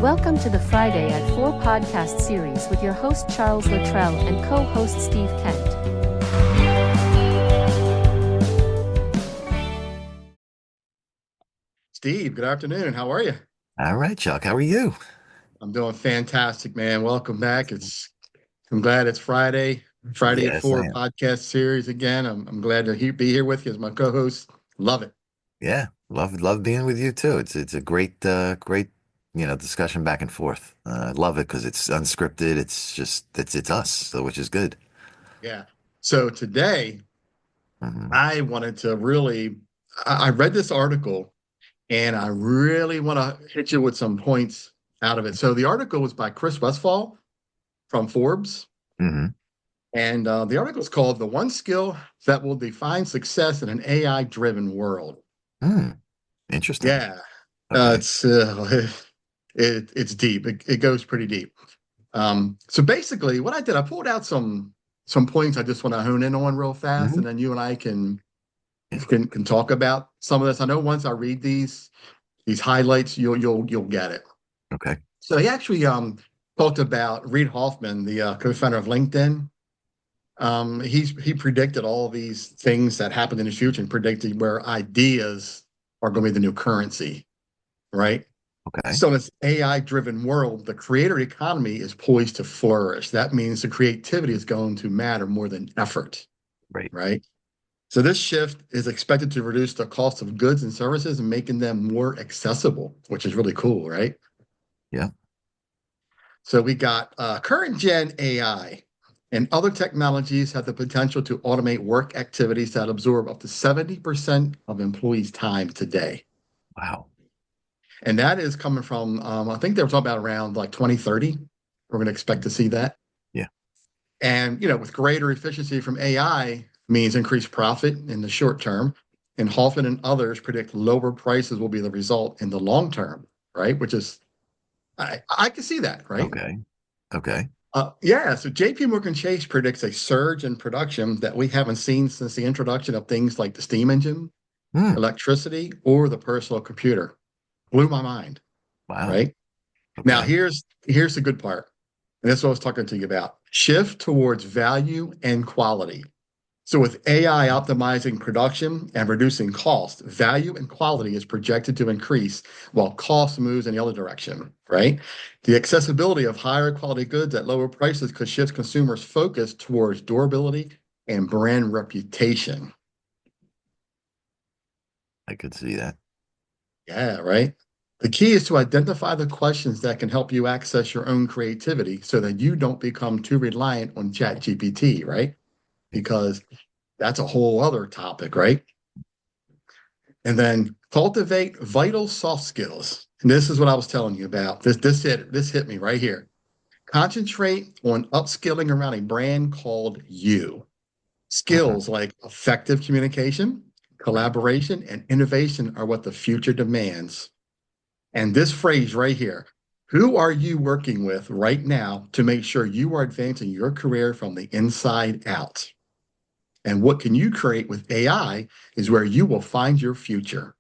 Welcome to the Friday at 4 podcast series with your host Charles Luttrell and co-host Steve Kent. Steve, good afternoon. How are you? All right, Chuck. How are you? I'm doing fantastic, man. Welcome back. I'm glad it's Friday at Yes, I Four am. podcast series again. I'm glad to be here with you as my co-host. Love it. Yeah, love being with you too. It's a great discussion back and forth. I love it because it's unscripted. It's us, so which is good. Yeah. So today Hmm. I wanted to really I read this article and I really want to hit you with some points out of it. So the article was by Chris Westfall from Forbes. Hmm. And the article is called "The One Skill That Will Define Success in an AI-Driven World." Hmm. Interesting. Yeah, Okay. it's it's deep. It goes pretty deep. So basically, what I did, I pulled out some points I just want to hone in on real fast, Hmm. and then you and I Yeah. can talk about some of this. I know once I read these highlights, you'll get it. Okay. So he actually talked about Reid Hoffman, the co-founder of LinkedIn. He predicted all these things that happened in the future and predicted where ideas are going to be the new currency, right? Okay. So in this AI-driven world, the creator economy is poised to flourish. That means the creativity is going to matter more than effort, Great. right? So this shift is expected to reduce the cost of goods and services and making them more accessible, which is really cool, right? Yeah. So we got current gen AI and other technologies have the potential to automate work activities that absorb up to 70% of employees' time today. Wow. And that is coming from, I think they were talking about around like 2030. We're going to expect to see that. Yeah. And, with greater efficiency from AI means increased profit in the short term. And Hoffman and others predict lower prices will be the result in the long term, right? Which is, I can see that, right? Okay. Okay. Yeah, so JP Morgan Chase predicts a surge in production that we haven't seen since the introduction of things like the steam engine, Hmm. electricity, or the personal computer. Blew my mind, Wow. right? Now Okay. here's the good part. And that's what I was talking to you about. Shift towards value and quality. So with AI optimizing production and reducing cost, value and quality is projected to increase while cost moves in the other direction, right? The accessibility of higher quality goods at lower prices could shift consumers' focus towards durability and brand reputation. I could see that. Yeah, right. The key is to identify the questions that can help you access your own creativity so that you don't become too reliant on ChatGPT, right? Because that's a whole other topic, right? And then cultivate vital soft skills. And this is what I was telling you about. This hit me right here. Concentrate on upskilling around a brand called you. Hmm. Skills like effective communication, Right. collaboration, and innovation are what the future demands. And this phrase right here, who are you working with right now to make sure you are advancing your career from the inside out? And what can you create with AI is where you will find your future.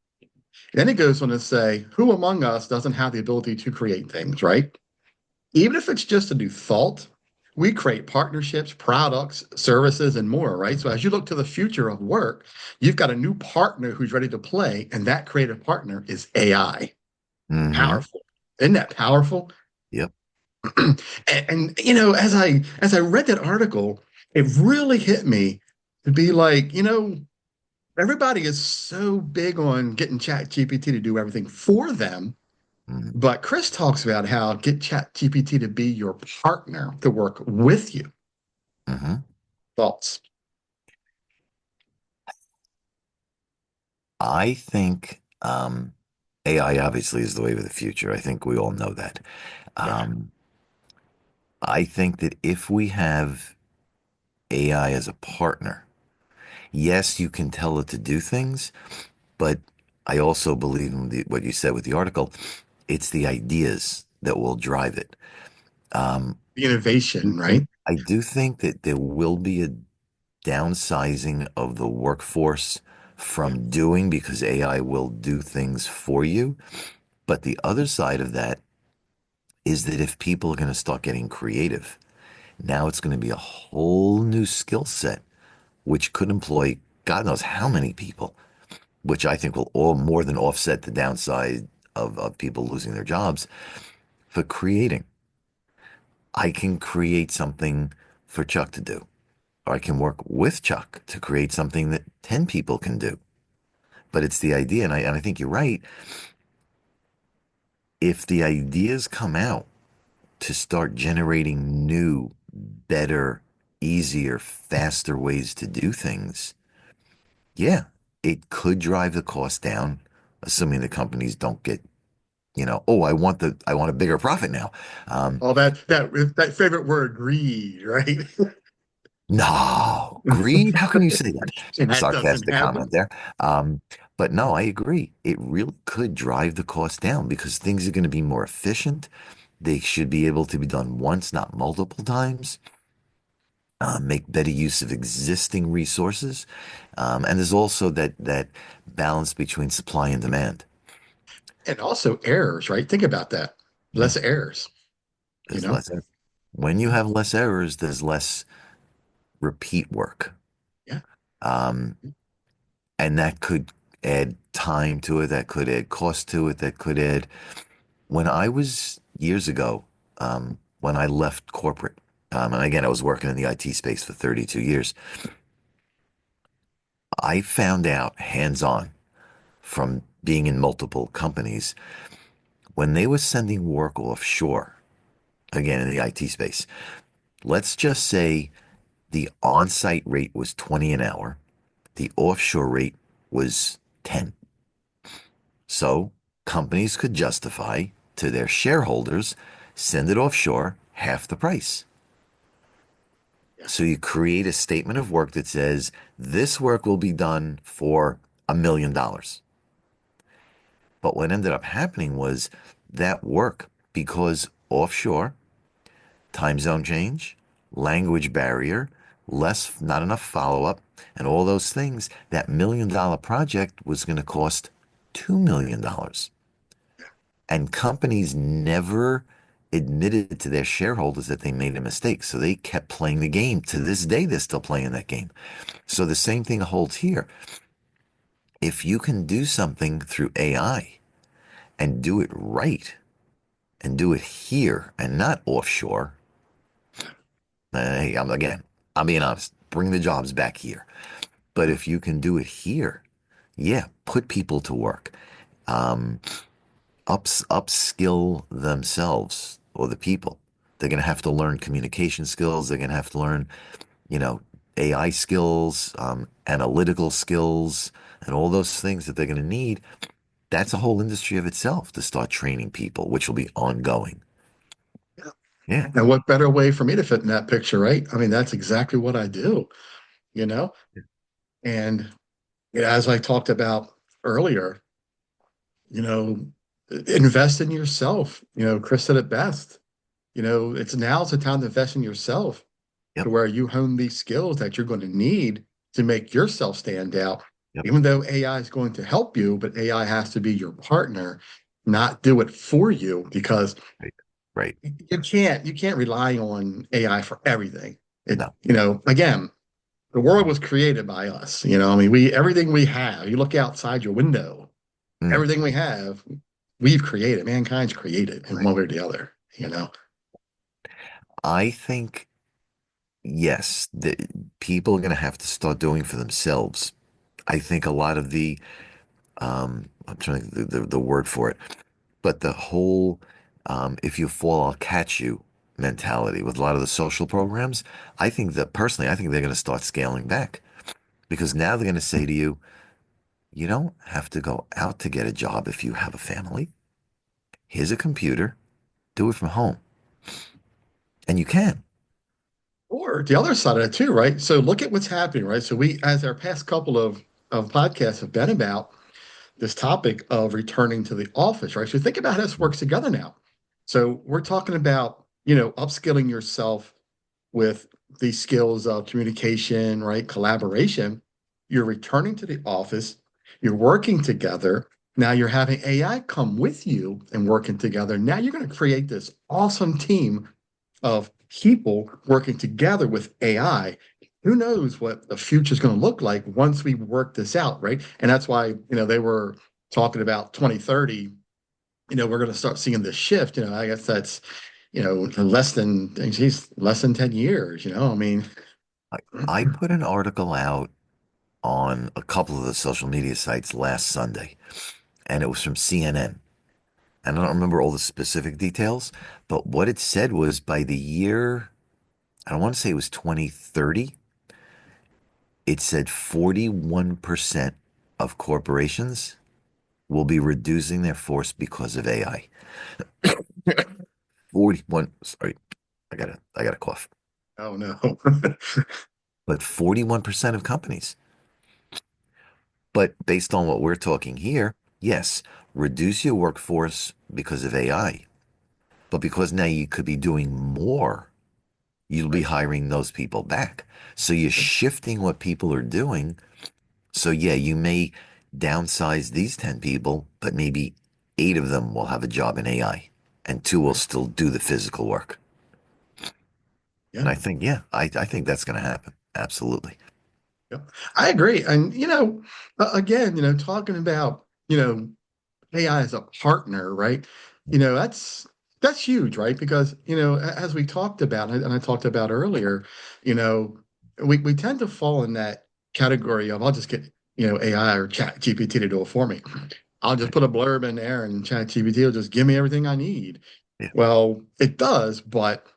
Then it goes on to say, who among us doesn't have the ability to create things, right? Even if it's just a new thought, we create partnerships, products, services, and more, right? So as you look to the future of work, you've got a new partner who's ready to play, and that creative partner is AI. Hmm. Powerful. Isn't that powerful? Yep. And as I read that article, it really hit me to be like, everybody is so big on getting Chat GPT to do everything for them. Hmm. But Chris talks about how get Chat GPT to be your partner to work with you. Hmm. Thoughts? I think AI obviously is the way of the future. I think we all know that. Yeah. Um, I think that if we have AI as a partner, yes, you can tell it to do things, but I also believe in what you said with the article. It's the ideas that will drive it. Um, The innovation, right? I do think that there will be a downsizing of the workforce Yeah. from doing because AI will do things for you. But the other side of that is that if people are going to start getting creative, now it's going to be a whole new skill set, which could employ God knows how many people, which I think will all more than offset the downside of people losing their jobs for creating. I can create something for Chuck to do, or I can work with Chuck to create something that 10 people can do. But it's the idea, and I think you're right. If the ideas come out to start generating new, better, easier, faster ways to do things, yeah, it could drive the cost down, assuming the companies don't get, oh, I want a bigger profit now. Um, All that favorite word, greed, right? no, greed. How can you say that? That doesn't Sarcastic happen. comment there. But no, I agree. It really could drive the cost down because things are going to be more efficient. They should be able to be done once, not multiple times. Make better use of existing resources, and there's also that balance between supply and demand. And also errors, right? Think about that. Yeah, Less errors, you there's know? less. When you have less errors, there's less repeat work, Yeah. um, and that could add time to it. That could add cost to it. That could add. When I was years ago, when I left corporate, and again, I was working in the IT space for 32 years. I found out hands-on from being in multiple companies when they were sending work offshore, again in the IT space. Let's just say the on-site rate was 20 an hour, the offshore rate was 10. So companies could justify to their shareholders, send it offshore, half the price. Yeah. So you create a statement of work that says this work will be done for $1 million. But what ended up happening was that work, because offshore, time zone change, language barrier, not enough follow up, and all those things, that $1 million project was going to cost $2 million. And companies never admitted to their shareholders that they made a mistake. So they kept playing the game. To this day, they're still playing that game. So the same thing holds here. If you can do something through AI and do it right and do it here and not offshore, hey, I'm being honest, bring the jobs back here. But if you can do it here, yeah, put people to work. Um, upskill themselves or the people. They're going to have to learn communication skills. They're going to have to learn, you know, AI skills, analytical skills, and all those things that they're going to need. That's a whole industry of itself to start training people, which will be ongoing. Yeah. Yeah. And what better way for me to fit in that picture, right? I mean, that's exactly what I do, you know? And as I talked about earlier, you know, invest in yourself. Chris said it best. Now's the time to invest in yourself to Yep. where you hone these skills that you're going to need to make yourself stand out. Yep. Even though AI is going to help you, but AI has to be your partner, not do it for you because Right. Right. you can't rely on AI for everything. No. Again, the world was created by us. I mean, we everything we have, you look outside your window, Mm. everything we have, we've created, mankind's created in Right. one way or the other. I think, yes, the people are going to have to start doing for themselves. I think a lot of I'm trying to think the word for it, but the whole if you fall, I'll catch you mentality with a lot of the social programs, I think that personally, I think they're going to start scaling back because now they're going to say to you, you don't have to go out to get a job if you have a family. Here's a computer, do it from home. And you can. Or the other side of it too, right? So look at what's happening, right? So as our past couple of podcasts have been about this topic of returning to the office, right? So think about how this works together now. So we're talking about, upskilling yourself with these skills of communication, right? Collaboration. You're returning to the office. You're working together. Now you're having AI come with you and working together. Now you're going to create this awesome team of people working together with AI. Who knows what the future is going to look like once we work this out, right? And that's why, they were talking about 2030, we're going to start seeing this shift. I guess that's, less than 10 years, I mean, I, I put an article out on a couple of the social media sites last Sunday, and it was from CNN. And I don't remember all the specific details, but what it said was by the year, I don't want to say it was 2030, it said 41% of corporations will be reducing their force because of AI. 41, sorry, I got a cough. oh no. But 41% of companies. But based on what we're talking here, yes, reduce your workforce because of AI. But because now you could be doing more, you'll be Right. hiring those people back. So you're shifting what people are doing. So yeah, you may downsize these 10 people, but maybe 8 of them will have a job in AI and 2 will Right. still do the physical work. Yeah. And I think, yeah, I think that's going to happen. Absolutely. Yeah. I agree. And, again, talking about, AI as a partner, right? That's huge, right? Because, as we talked about, and I talked about earlier, you know, we tend to fall in that category of I'll just get, AI or Chat GPT to do it for me. I'll just Right. put a blurb in there and Chat GPT will just give me everything I need. Yeah. Well, it does, but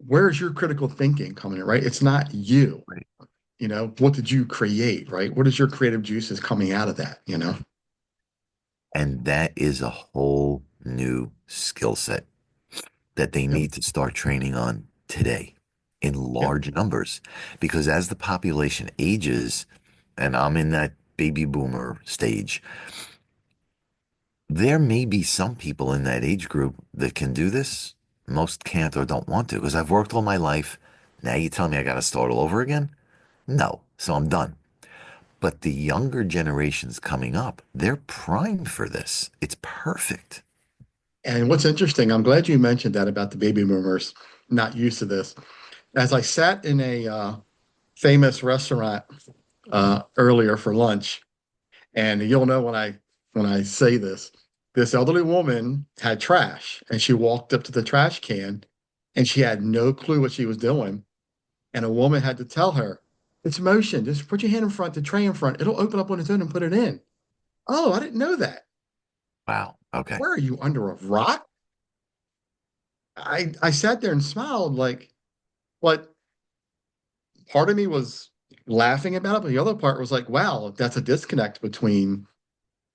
where's your critical thinking coming in, right? It's not you. Right. What did you create, right? What is your creative juices coming out of that? And that is a whole new skill set that they Yep. need to start training on today in Yep. large numbers. Because as the population ages, and I'm in that baby boomer stage, there may be some people in that age group that can do this. Most can't or don't want to because I've worked all my life. Now you tell me I got to start all over again? No. So I'm done. But the younger generations coming up, they're primed for this. It's perfect. And what's interesting, I'm glad you mentioned that about the baby boomers not used to this. As I sat in a famous restaurant earlier for lunch, and you'll know when I say this elderly woman had trash, and she walked up to the trash can, and she had no clue what she was doing, and a woman had to tell her, "It's motion. Just put your hand in front, the tray in front. It'll open up on its own and put it in." Oh, I didn't know that. Wow. Okay. Where are you under a rock? I sat there and smiled like, but part of me was laughing about it, but the other part was like, wow, that's a disconnect between,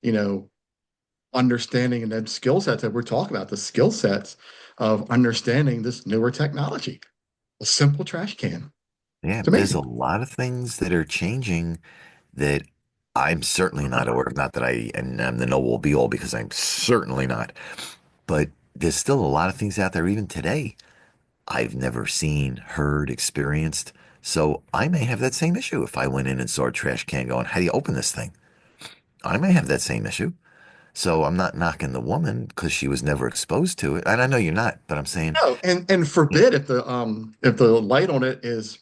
you know, understanding and then skill sets that we're talking about, the skill sets of understanding this newer technology. A simple trash can. Yeah. It's There's a amazing. lot of things that are changing that I'm certainly not aware of. Not that I and I'm the know all be all because I'm certainly not. But there's still a lot of things out there even today I've never seen, heard, experienced. So I may have that same issue if I went in and saw a trash can going, how do you open this thing? I may have that same issue. So I'm not knocking the woman because she was never exposed to it. And I know you're not, but I'm saying, No, and yeah, forbid if the light on it is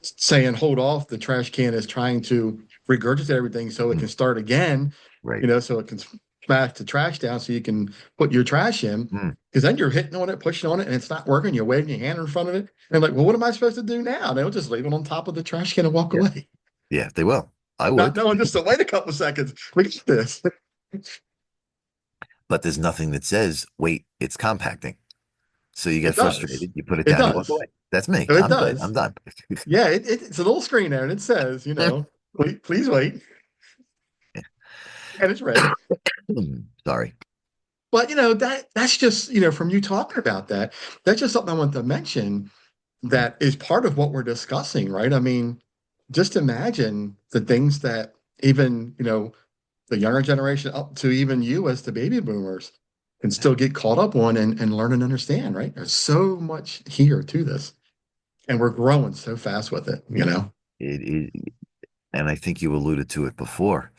saying hold off, the trash can is trying to regurgitate everything so it mm, can start again, right. so it can smash the trash down so you can put your trash in. Mm, Because then you're hitting on it, pushing on it, and it's not working. You're waving your hand in front of it. And like, well, what am I supposed to do now? They'll just leave it on top of the trash can and walk yeah. away. Yeah, they will. I Not would. knowing just to wait a couple of seconds. We got this. But there's nothing that says, wait, it's compacting. So you It get does. frustrated, you put it It down, you walk does. away. That's me. It I'm good. I'm does. done. Yeah, it's a little screen there and it says, please wait. And it's red. Sorry. But that's just, from you talking about that, that's just something I want to mention that is part of what we're discussing, right? I mean, just imagine the things that even, the younger generation up to even you as the baby boomers can still get caught up on and learn and understand, right? There's so much here to this. And we're growing so fast with it. It, and I think you alluded to it before.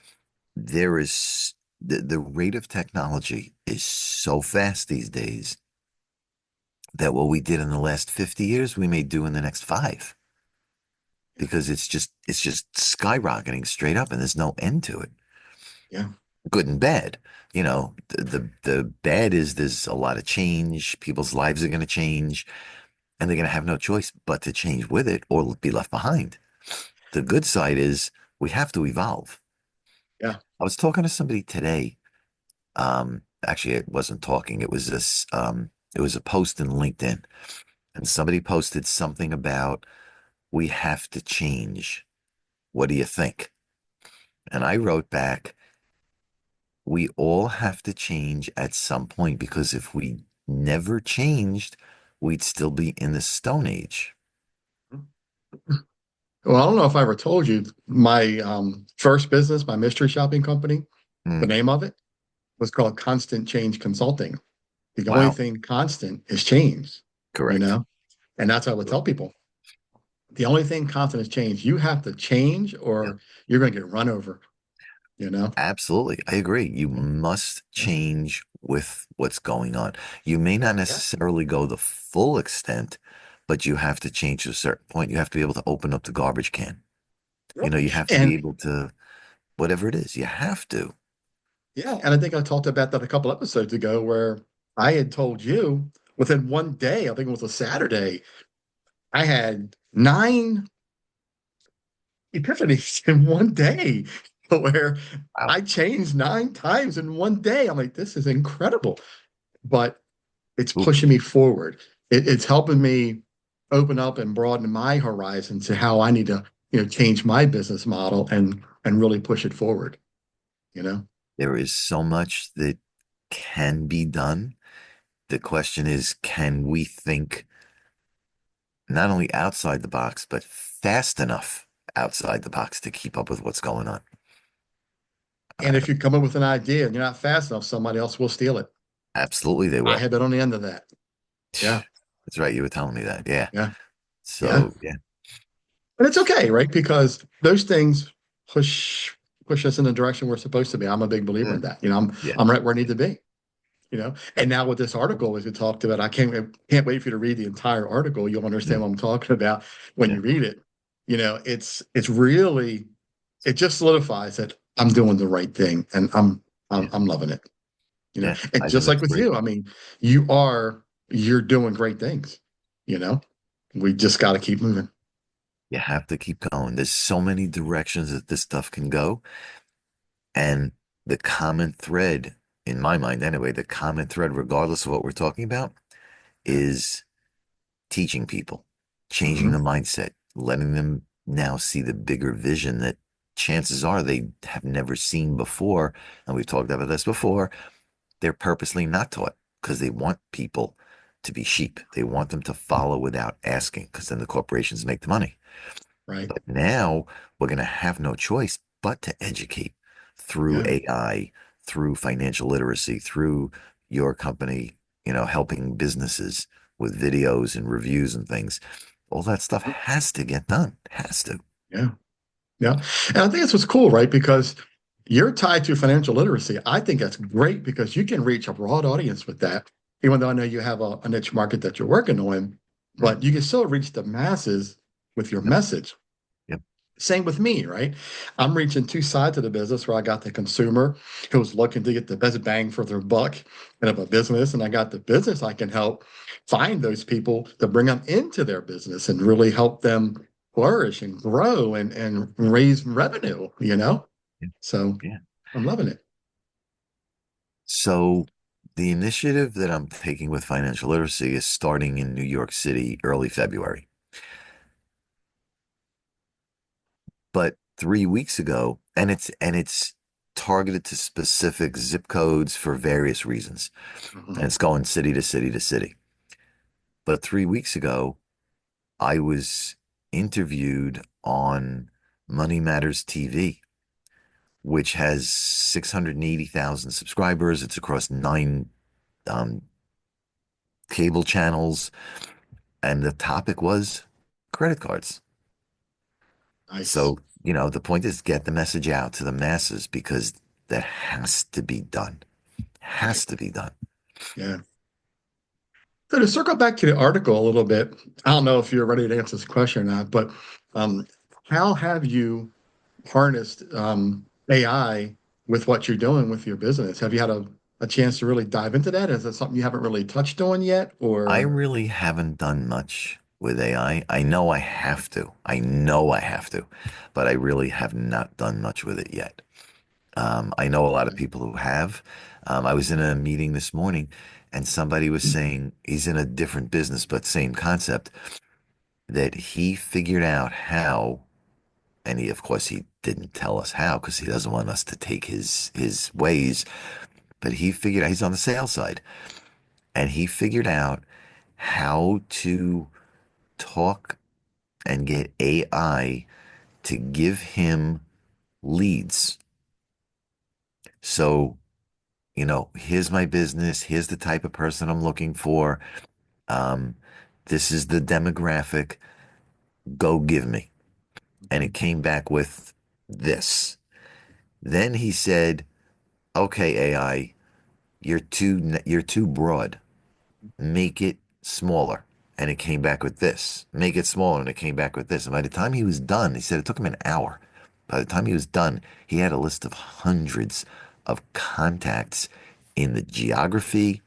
There is. the rate of technology is so fast these days that what we did in the last 50 years, we may do in the next five because it's just skyrocketing straight up and there's no end to it. Yeah. Good and bad. The bad is there's a lot of change. People's lives are going to change and they're going to have no choice but to change with it or be left behind. The good side is we have to evolve. Yeah. I was talking to somebody today. Actually, it wasn't talking. It was a post in LinkedIn, and somebody posted something about we have to change. What do you think? And I wrote back, we all have to change at some point because if we never changed, we'd still be in the Stone Age. Well, I don't know if I ever told you my first business, my mystery shopping company, the Mm, name of it was called Constant Change Consulting. The only wow, thing constant is change, you correct. know? And that's what I would tell people. The only thing constant is change. You have to change Yep. or you're going to get run over, you know? Absolutely. I agree. You Yeah. must Yeah. change with what's going on. You may not Yeah. necessarily go the full extent, but you have to change to a certain point. You have to be able to open up the garbage can. Yep. You have to be And able to, whatever it is, you have to. yeah, and I think I talked about that a couple episodes ago where I had told you within one day, I think it was a Saturday, I had 9 epiphanies in one day where Wow. I changed 9 times in one day. I'm like, this is incredible. But it's Ooh, pushing me forward. It's helping me open up and broaden my horizon to how I need to, change my business model and really push it forward, you know? there is so much that can be done. The question is, can we think not only outside the box, but fast enough outside the box to keep up with what's going on? And Uh, if you come up with an idea and you're not fast enough, somebody else will steal it. Absolutely, they I will. have been on the end of that. Yeah, That's right. You were telling me that. Yeah. yeah, yeah. So, yeah, And it's okay, right? Because those things push push us in the direction we're supposed to be. I'm a big believer in mm, that. yeah, I'm right where I need to be. And now with this article, as we talked about, I can't wait for you to read the entire article. You'll understand mm, what I'm talking about when yeah, you read it. It's really it just solidifies that I'm doing the right thing and I'm yeah, I'm loving it. yeah. And I think just like that's with great. you, I mean, you're doing great things. You know, we just got to keep moving. You have to keep going. There's so many directions that this stuff can go. And the common thread, in my mind anyway, the common thread, regardless of what we're talking about, Yeah. is teaching people, changing the Hmm. mindset, letting them now see the bigger vision that chances are they have never seen before. And we've talked about this before. They're purposely not taught because they want people to be sheep. They want them to follow without asking because then the corporations make the money. Right. But now we're going to have no choice but to educate through Yeah. AI, through financial literacy, through your company, helping businesses with videos and reviews and things. All that stuff has to get done. Has to. Yeah. Yeah. And I think that's what's cool, right? Because you're tied to financial literacy. I think that's great because you can reach a broad audience with that, even though I know you have a niche market that you're working on, Mm, but you can still reach the masses with your yep, message. yep, Same with me, right? I'm reaching two sides of the business where I got the consumer who's looking to get the best bang for their buck and of a business, and I got the business I can help find those people to bring them into their business and really help them flourish and grow and raise revenue. yeah, So yeah. I'm loving it. So the initiative that I'm taking with financial literacy is starting in New York City early February. But 3 weeks ago, and it's targeted to specific zip codes for various reasons. And Mhm. it's going city to city to city. But 3 weeks ago, I was interviewed on Money Matters TV, which has 680,000 subscribers. It's across nine um, cable channels. And the topic was credit cards. Nice. So, the point is get the message out to the masses because that has to be done. Right. Has to be done. Yeah. So to circle back to the article a little bit, I don't know if you're ready to answer this question or not, but um, how have you harnessed AI with what you're doing with your business? Have you had a chance to really dive into that? Is that something you haven't really touched on yet? I Or really haven't done much with AI. I know I have to. I know I have to, but I really have not done much with it yet. I know a lot of people who have. I was in a meeting this morning and somebody was saying he's in a different business, but same concept, that he figured out how, and he, of course, he didn't tell us how because he doesn't want us to take his ways, but he figured out he's on the sales side and he figured out how to talk and get AI to give him leads. So, here's my business. Here's the type of person I'm looking for. Um, this is the demographic. Go give me. And it came back with this. Then he said, "Okay, AI, you're too broad. Make it smaller." And it came back with this. Make it smaller, and it came back with this. And by the time he was done, he said it took him an hour. By the time he was done, he had a list of hundreds of contacts in the geography,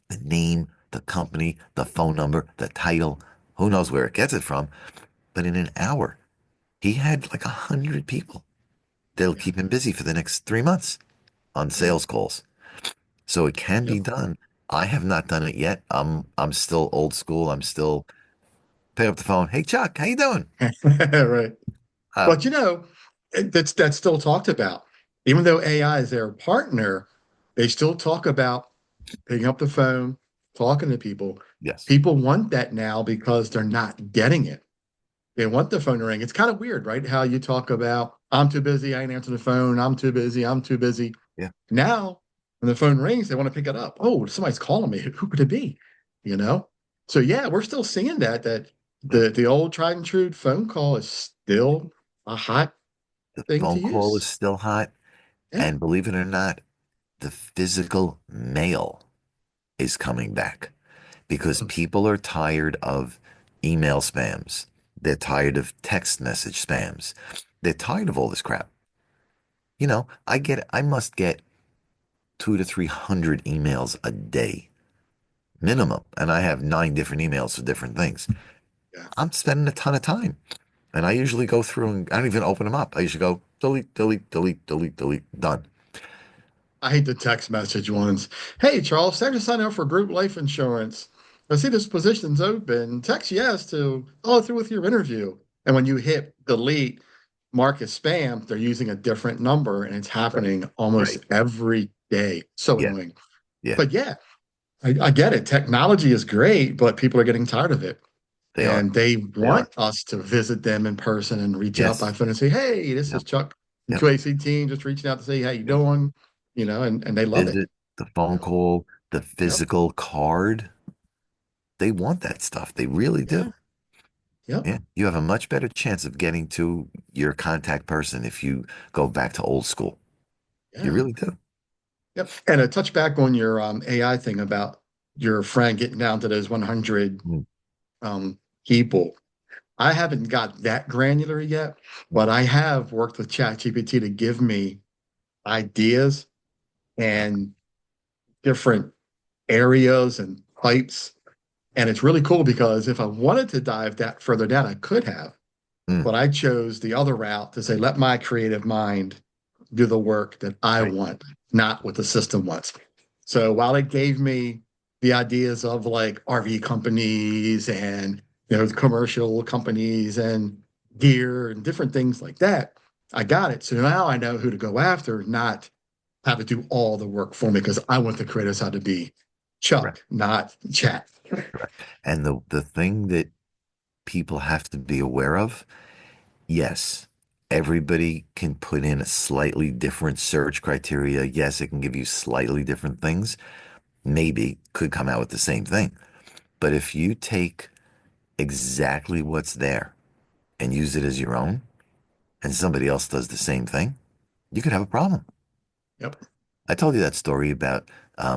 the name, the company, the phone number, the title. Who knows where it gets it from? But in an hour, he had like 100 people. They'll yeah, keep him busy for the next 3 months on yeah, sales calls. So it can be yep. done. I have not done it yet. I'm still old school. I'm still pick up the phone. Hey Chuck, how you doing? Right. Uh, But that's still talked about. Even though AI is their partner, they still talk about picking up the phone, talking to people. yes. People want that now because they're not getting it. They want the phone to ring. It's kind of weird, right? How you talk about, I'm too busy, I ain't answering the phone, I'm too busy, I'm too busy. Yeah. Now, when the phone rings, they want to pick it up. Oh, somebody's calling me. Who could it be? You know? So yeah, we're still seeing that Yeah. the old tried and true phone call is still a hot The thing to phone call is use. still hot. Yeah. And believe it or not, the physical mail is coming back because people are tired of email spams. They're tired of text message spams. They're tired of all this crap. I must get 200 to 300 emails a day minimum. And I have 9 different emails for different things. Yeah. I'm spending a ton of time. And I usually go through and I don't even open them up. I usually go delete, delete, delete, delete, delete, done. I hate the text message ones. Hey, Charles, thanks for signing up for group life insurance. I see this position's open. Text yes to follow through with your interview. And when you hit delete, mark as spam, they're using a different number and it's Right. happening Right. almost every day. So Yeah. annoying. Yeah. But yeah, I get it. Technology is great, but people are getting tired of it. They are. And they They are. want us to visit them in person and reach out by Yes. phone and say, hey, this is Yep. Chuck from Yep. Q.A.C team, just reaching out to say how you Yep. doing, and they love it. Visit, the phone Yeah. call, the Yep. physical card. They want that stuff. They really Yeah. do. Yep. Yeah. You have a much better chance of getting to your contact person if you go back to old school. You Yeah. really do. Yep. And a touch back on your AI thing about your friend getting down to those 100 Mm, people. I haven't got that granular yet, mm. but I have worked with ChatGPT to give me ideas and different areas and types. And it's really cool because if I wanted to dive that further down, I could have. Mm, But I chose the other route to say, let my creative mind do the work that I right. want, not what the system wants. So while it gave me the ideas of like RV companies and commercial companies and gear and different things like that, I got it. So now I know who to go after, not have it do all the work for me because I want the creators how to be Right. Chuck, not Chat. Right. And the thing that people have to be aware of, yes, everybody can put in a slightly different search criteria. Yes, it can give you slightly different things. Maybe could come out with the same thing. But if you take exactly what's there and use it as your own, and somebody else does the same thing, you could have a problem. Yep. I told you that story about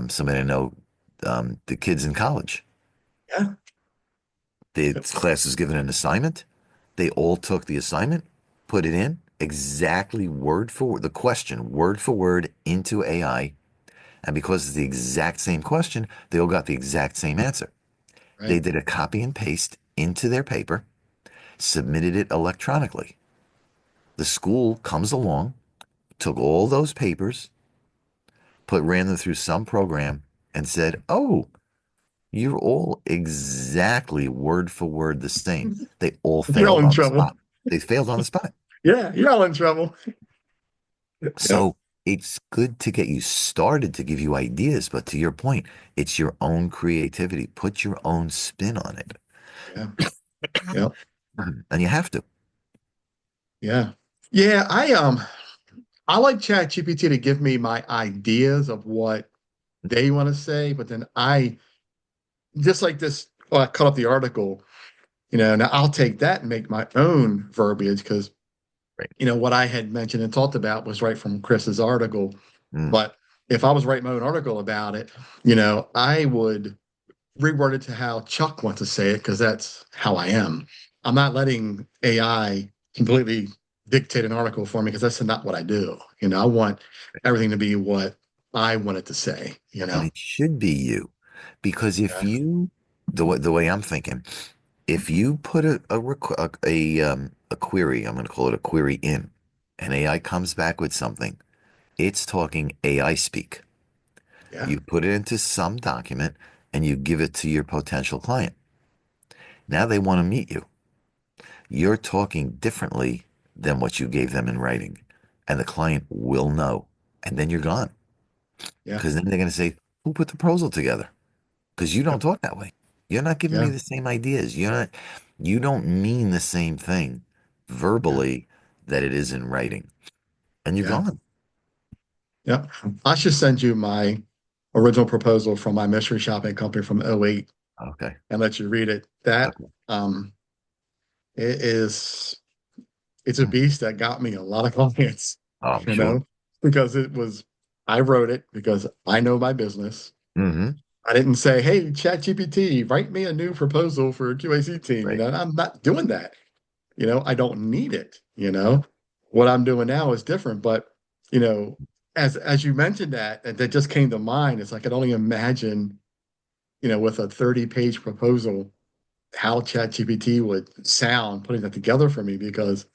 somebody I know, the kids in college. Yeah. The Yep. class was given an assignment. They all took the assignment, put it in exactly word for word, the question, word for word into AI. And because it's the exact same question, they all got the exact same answer. They Right. did a copy and paste into their paper, submitted it electronically. The school comes along, took all those papers, ran them through some program, and said, "Oh, you're all exactly word for word the same." They all You're all failed in on the trouble. spot. They failed on the spot. Yeah, you're all in trouble. Yep. So it's good to get you started to give you ideas, but to your point, it's your own creativity. Put your own spin on it. Yeah. Yep. And you have to. Yeah. Yeah. I like ChatGPT to give me my ideas of what they want to say, but then I just like this. Well, I cut up the article, now I'll take that and make my own verbiage because Right. what I had mentioned and talked about was right from Chris's article. Mm, But if I was writing my own article about it, I would reword it to how Chuck wants to say it because that's how I am. I'm not letting AI completely dictate an article for me because that's not what I do. I want everything to be what I want it to say. and it should be you. Because if Yeah. you, the way I'm thinking, if you put a query, I'm going to call it a query in, and AI comes back with something, it's talking AI speak. Yeah. You put it into some document and you give it to your potential client. Now they want to meet you. You're talking differently than what you gave them in writing, and the client will know. And then you're gone. Yeah. Because then they're going to say, "Who put the proposal together?" Because you don't Yep. talk that way. You're not giving me Yeah. the same ideas. You don't mean the same thing Yeah. verbally that it is in writing. And you're Yeah. gone. Yep. I should send you my original proposal from my mystery shopping company from '08 Okay. and let you read it. That Okay. um it is it's a Hmm. beast that got me a lot of clients, Oh, I'm you sure. know, because I wrote it because I know my business. Hmm. I didn't say, hey, ChatGPT, write me a new proposal for a Q.A.C team. Right. I'm not doing that. I don't need it. What I'm doing now is different. But, you know, as you mentioned that just came to mind. It's like I could only imagine, with a 30-page proposal, how ChatGPT would sound putting that together for me because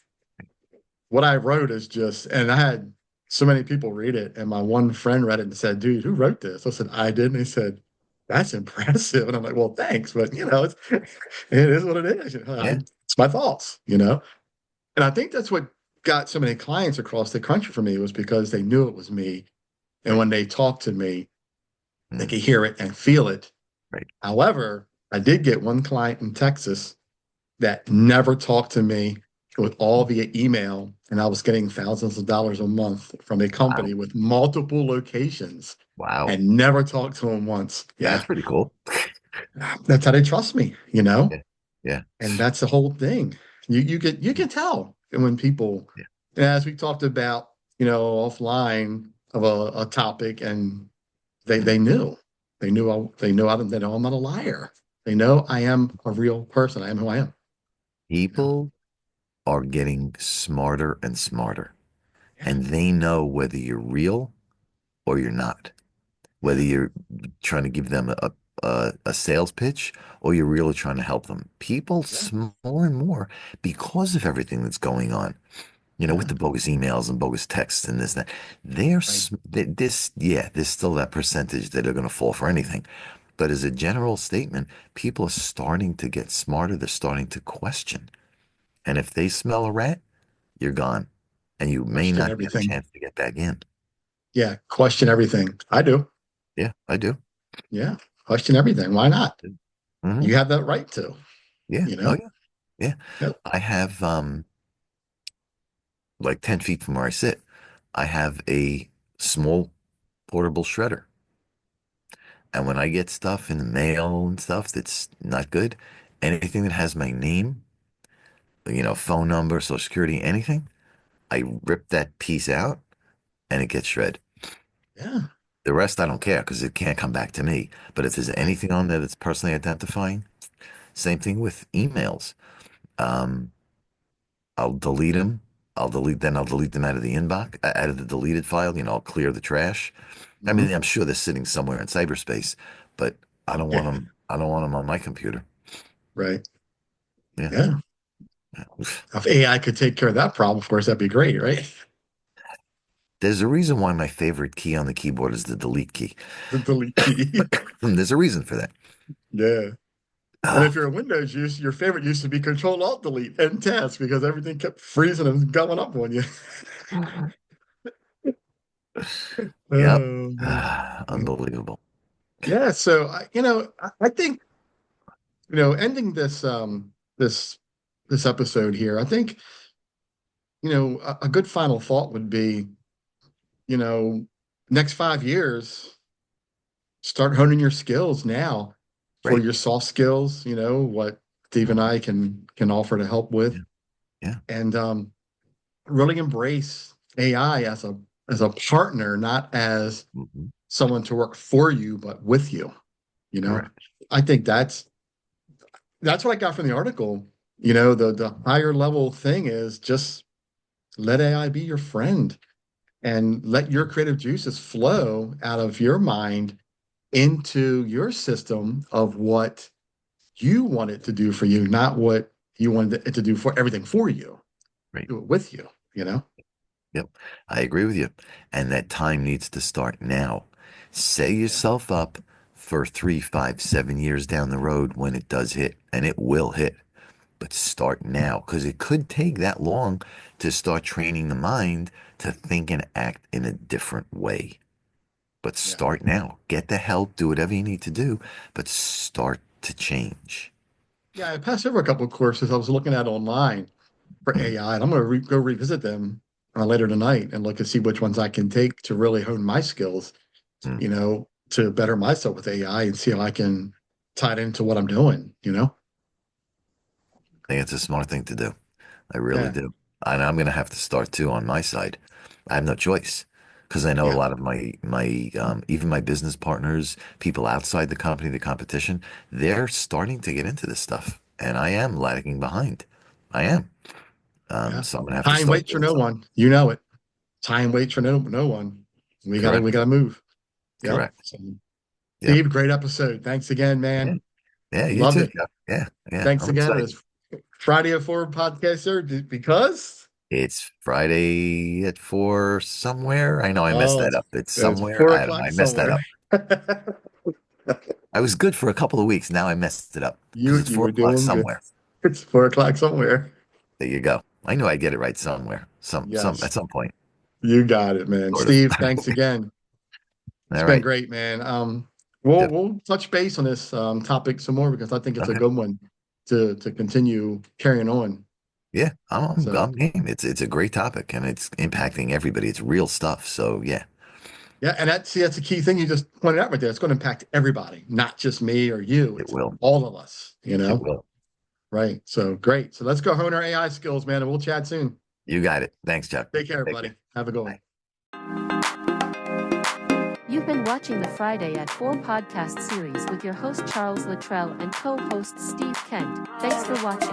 what I wrote is just, and I had so many people read it, and my one friend read it and said, "Dude, who wrote this?" I said, "I did," and he said, "That's impressive." And I'm like, "Well, thanks, but it is what it is. Yeah. It's my thoughts. And I think that's what got so many clients across the country for me was because they knew it was me, and Right. when they talked to me, they Mm, could hear it and feel it. right. However, I did get one client in Texas that never talked to me with all via email. And I was getting thousands of dollars a month from a Wow. company with multiple locations Wow. and never talked to him once. That's Yeah. pretty cool. That's how they trust me. Yeah. Yeah. And that's the whole thing. You can tell when people, Yeah. as we talked about, offline of a topic and they Mm. knew. They know I'm not a liar. They know I am a real person. I am who I am. You know? People are getting smarter and smarter, Yeah. and they know whether you're real or you're not, whether Yeah. you're trying to give them a sales pitch or you're really trying to help them. People Yeah. more and more, because of everything that's going on, with Yeah. the bogus emails and bogus texts and this, that, Right. there's still that percentage that are going to fall for anything. But as a general statement, people are starting to get smarter. They're starting to question. And if they smell a rat, you're gone. And you may Question not get a everything. chance to get back in. Yeah. Question everything. I do. Yeah, I do. Yeah. Question everything. Why not? Hmm. You have that right to, Yeah. you Oh, know? yeah. Yeah. Yep. I have, like 10 feet from where I sit, I have a small portable shredder. And when I get stuff in the mail and stuff that's not good, anything that has my name, phone number, social security, anything, I rip that piece out and it gets shred. Yeah. The rest I don't care because it can't come back to me. But if there's anything on there that's personally identifying, same thing with emails. Um, I'll delete them. I'll delete them out of the inbox, out of the deleted file. I'll clear the trash. I Mhm. mean, I'm sure they're sitting somewhere in cyberspace, but I don't want Yeah. them. I don't want them on my computer. Right. Yeah. Yeah. If AI could take care of that problem, of course, that'd be great, right? There's a reason why my favorite key on the keyboard is the delete key. The delete key. There's a reason for that. Yeah. And Ah, if you're a Windows user, your favorite used to be Control Alt Delete and task because everything kept freezing and going up on you. yep. Oh man. Unbelievable. Yeah. So I think ending this episode here, I think a good final thought would be you know next 5 years, start honing your skills now for Right. your soft skills. What Steve and I can offer to help with, Yeah. Yeah. and really embrace AI as a partner, not as Mhm. someone to work for you, but with you. You know, Correct. I think that's what I got from the article. The higher level thing is just let AI be your friend and let your creative juices flow out of your mind into your system of what you want it to do for you, not what you wanted it to do for everything for you. Right. Do it with you. Yep. I agree with you. And that time needs to start now. Set Yeah. yourself up for 3, 5, 7 years down the road when it does hit, and it will hit. But start now because it could take that long to start training the mind to think and act in a different way. But Yeah. start now. Get the help, do whatever you need to do, but start to change. Yeah. I passed over a couple of courses I was looking at online for Mm, AI, and I'm going to go revisit them later tonight and look and see which ones I can take to really hone my skills, mm. to better myself with AI and see how I can tie it into what I'm doing. I think it's a smart thing to do. I really Yeah. do. And I'm going to have to start too on my side. I have no choice because I know a Yeah. lot of my even my business partners, people outside the company, the competition, they're starting to get into this stuff, and I am lagging behind. I am. Yeah. So I'm gonna have to Time start waits for doing no something. one. You know it. Time waits for no one. We Correct. gotta move. Yep. Correct. So, Yep. Steve, great episode. Thanks again, Yeah. man. Yeah. You Loved too, it. Jeff. Yeah. Yeah. Thanks I'm again. excited. It's Friday at 4 podcast, sir, because It's Friday at 4 somewhere. I know I messed oh, that it's, up. It's it's somewhere. four I don't know. o'clock I messed that somewhere. up. I was good for a couple of weeks. Now I messed it up because You it's you four were o'clock doing good. somewhere. It's 4 o'clock somewhere. There you go. I knew I'd get it right somewhere. Some Yes, at some point, you got it, man. sort of. Steve, thanks again. It's All been right. great, man. We'll Yep. we'll touch base on this topic some more because I think it's a Okay. good one to continue carrying on. Yeah, I'm So game. It's a great topic and it's impacting everybody. It's real stuff. So yeah, yeah, and that's a key thing you just pointed out right there. It's going to impact everybody, not just me or you. it It's will. all of us, It will. right? So great. So let's go hone our AI skills, man, and we'll chat soon. You got it. Thanks, Chuck. Take care, Take care. buddy. Have a good Bye. one. You've been watching the Friday at 4 podcast series with your host Charles Luttrell and co-host Steve Kent. Thanks for watching.